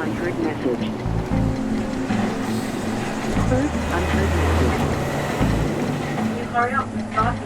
unheard message. First unheard message. Can you hurry up and start it?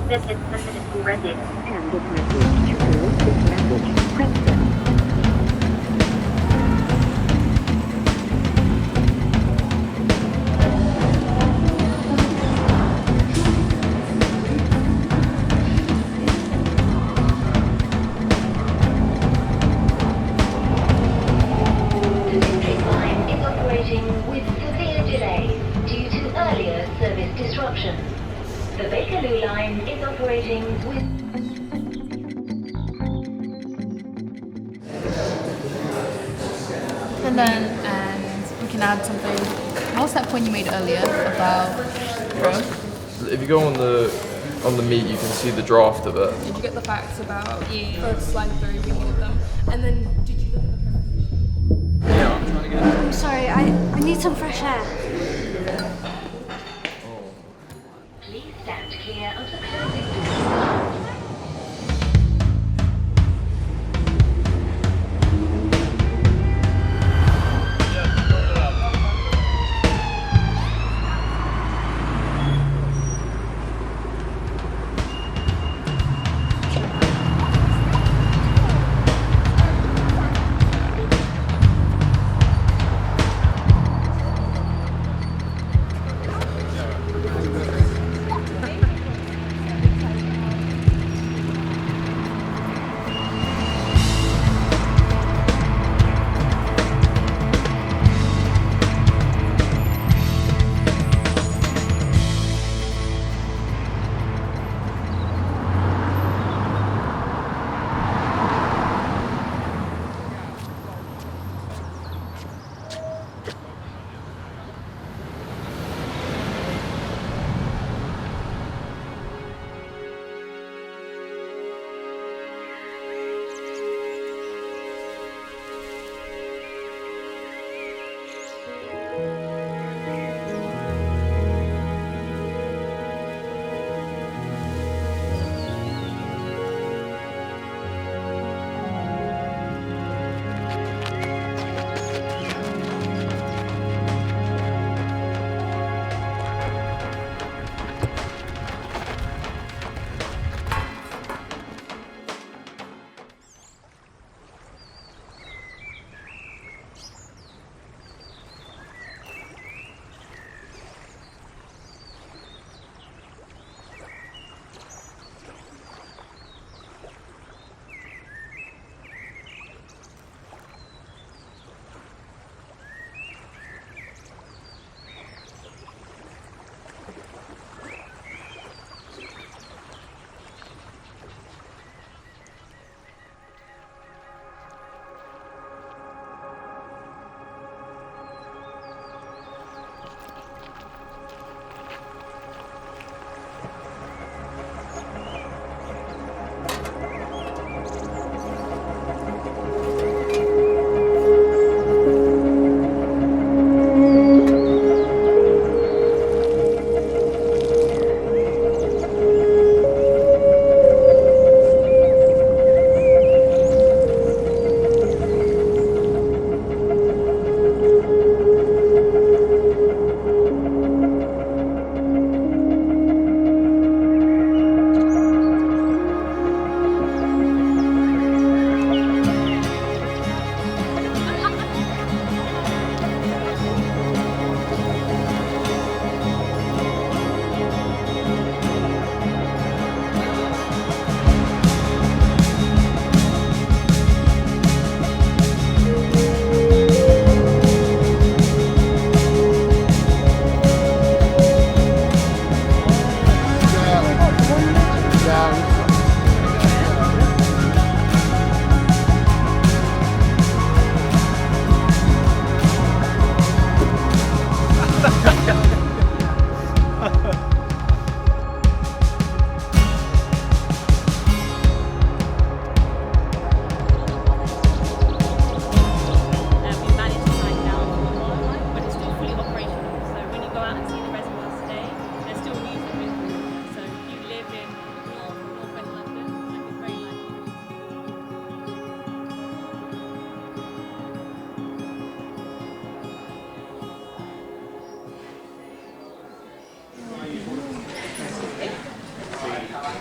This is message already. End of message. To erase this message, press send. The Bakerloo line is operating with... And we can add something. What was that point you made earlier about growth? If you go on the meat, you can see the draft of it. Did you get the facts about first slide through we needed them? And then did you look at the presentation? Yeah, I'm trying to get it. I'm sorry, I need some fresh air. Please stand clear of the closing door.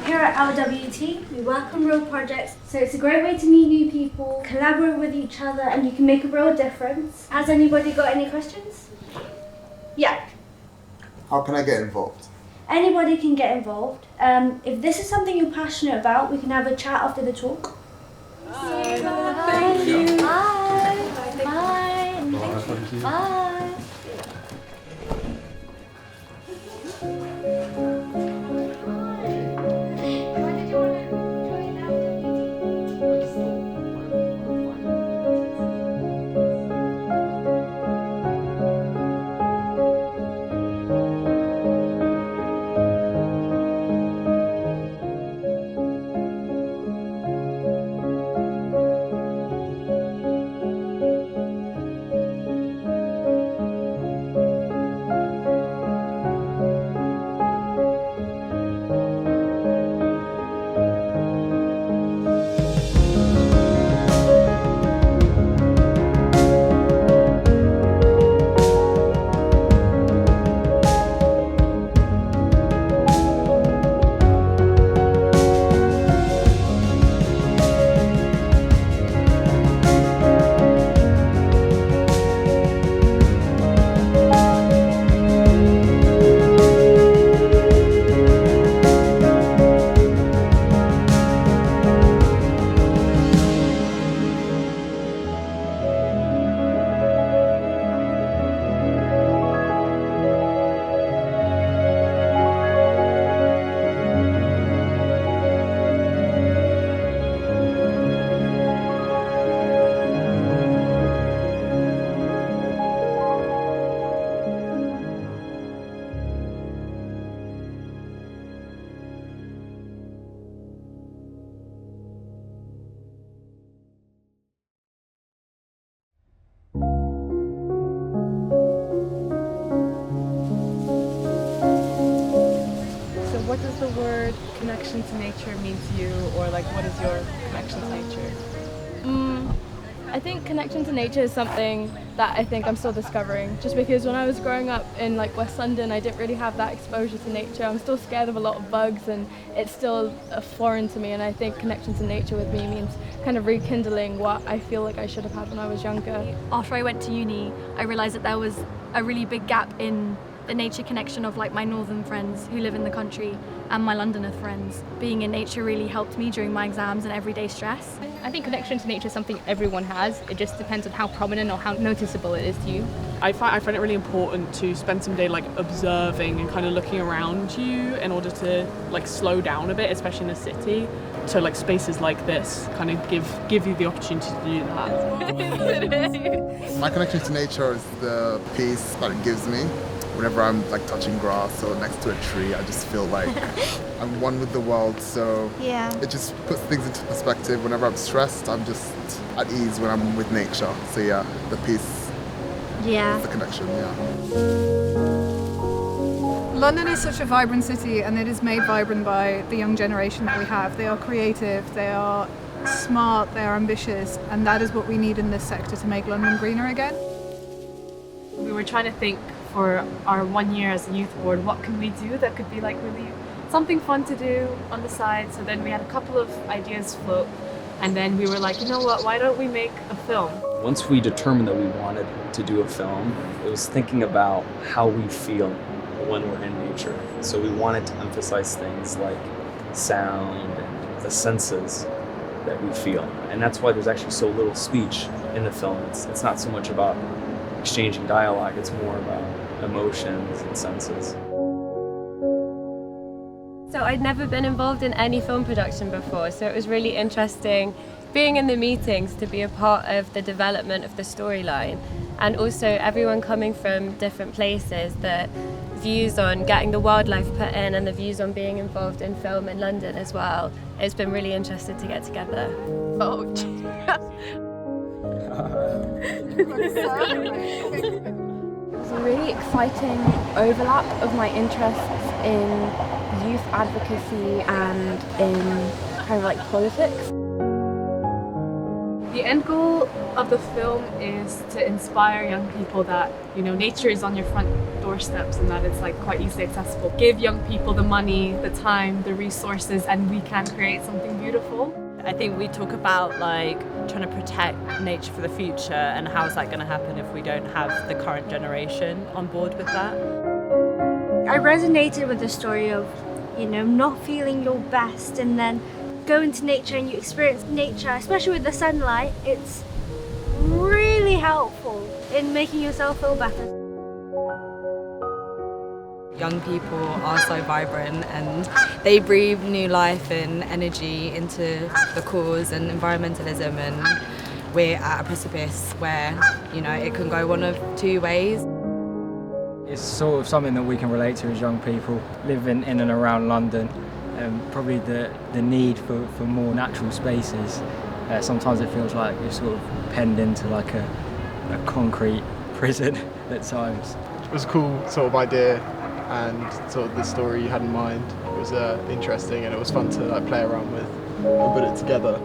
Here at LWT, we work on real projects, so it's a great way to meet new people, collaborate with each other, and you can make a real difference. Has anybody got any questions? Yeah. How can I get involved? Anybody can get involved. If this is something you're passionate about, we can have a chat after the talk. Bye. Thank you. Bye. Bye. Thank you. Bye. What does the word connection to nature mean to you, or like what is your connection to nature? I think connection to nature is something that I think I'm still discovering, just because when I was growing up in like West London I didn't really have that exposure to nature. I'm still scared of a lot of bugs and it's still foreign to me, and I think connection to nature with me means kind of rekindling what I feel like I should have had when I was younger. After I went to uni, I realised that there was a really big gap in the nature connection of like my northern friends who live in the country and my Londoner friends. Being in nature really helped me during my exams and everyday stress. I think connection to nature is something everyone has. It just depends on how prominent or how noticeable it is to you. I find it really important to spend some day like observing and kind of looking around you in order to like slow down a bit, especially in the city. So like spaces like this kind of give you the opportunity to do that. My connection to nature is the peace that it gives me. Whenever I'm like touching grass or next to a tree, I just feel like I'm one with the world. So Yeah. it just puts things into perspective. Whenever I'm stressed, I'm just at ease when I'm with nature. So yeah, the peace, Yeah. the connection, yeah. London is such a vibrant city, and it is made vibrant by the young generation that we have. They are creative, they are smart, they are ambitious, and that is what we need in this sector to make London greener again. We were trying to think for our 1 year as a youth board, what can we do that could be like really something fun to do on the side. So then we had a couple of ideas float, and then we were like, you know what, why don't we make a film? Once we determined that we wanted to do a film, it was thinking about how we feel when we're in nature. So we wanted to emphasize things like sound and the senses that we feel. And that's why there's actually so little speech in the film. It's not so much about exchanging dialogue, it's more about emotions and senses. So I'd never been involved in any film production before, so it was really interesting being in the meetings to be a part of the development of the storyline, and also everyone coming from different places, the views on getting the wildlife put in and the views on being involved in film in London as well. It's been really interesting to get together. Oh, It was a really exciting overlap of my interests in youth advocacy and in kind of like politics. The end goal of the film is to inspire young people that, you know, nature is on your front doorsteps and that it's like quite easily accessible. Give young people the money, the time, the resources, and we can create something beautiful. I think we talk about like trying to protect nature for the future and how is that going to happen if we don't have the current generation on board with that. I resonated with the story of, you know, not feeling your best and then go into nature and you experience nature, especially with the sunlight. It's really helpful in making yourself feel better. Young people are so vibrant and they breathe new life and energy into the cause and environmentalism, and we're at a precipice where, you know, it can go one of two ways. It's sort of something that we can relate to as young people living in and around London. Probably the need for more natural spaces. Sometimes it feels like you're sort of penned into like a concrete prison at times. It was a cool sort of idea, and sort of the story you had in mind was interesting, and it was fun to like play around with and put it together.